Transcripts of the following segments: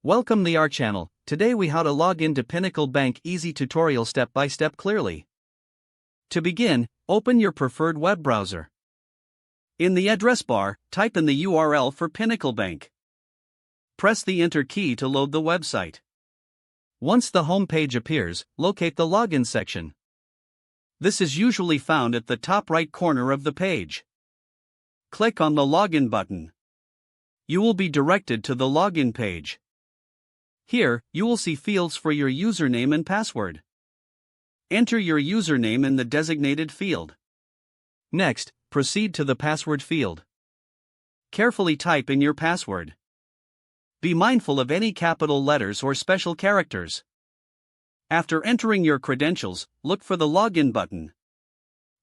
Welcome to our channel. Today we how to log into Pinnacle Bank easy tutorial step by step clearly. To begin, open your preferred web browser. In the address bar, type in the URL for Pinnacle Bank. Press the enter key to load the website. Once the home page appears, locate the login section. This is usually found at the top right corner of the page. Click on the login button. You will be directed to the login page. Here, you will see fields for your username and password. Enter your username in the designated field. Next, proceed to the password field. Carefully type in your password. Be mindful of any capital letters or special characters. After entering your credentials, look for the login button.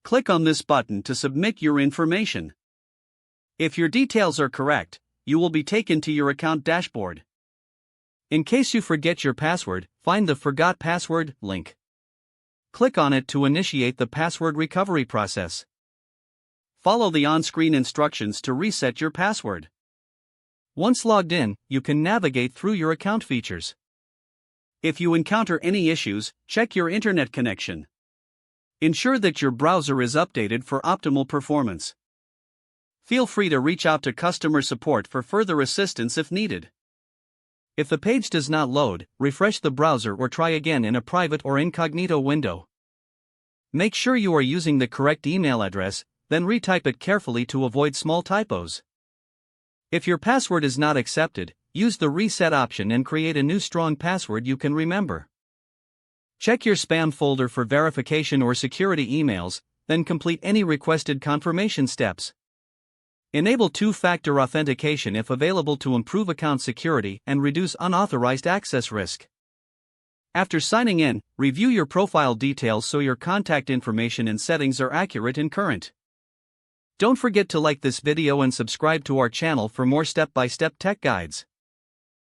Click on this button to submit your information. If your details are correct, you will be taken to your account dashboard. In case you forget your password, find the Forgot Password link. Click on it to initiate the password recovery process. Follow the on-screen instructions to reset your password. Once logged in, you can navigate through your account features. If you encounter any issues, check your internet connection. Ensure that your browser is updated for optimal performance. Feel free to reach out to customer support for further assistance if needed. If the page does not load, refresh the browser or try again in a private or incognito window. Make sure you are using the correct email address, then retype it carefully to avoid small typos. If your password is not accepted, use the reset option and create a new strong password you can remember. Check your spam folder for verification or security emails, then complete any requested confirmation steps. Enable two-factor authentication if available to improve account security and reduce unauthorized access risk. After signing in, review your profile details so your contact information and settings are accurate and current. Don't forget to like this video and subscribe to our channel for more step-by-step tech guides.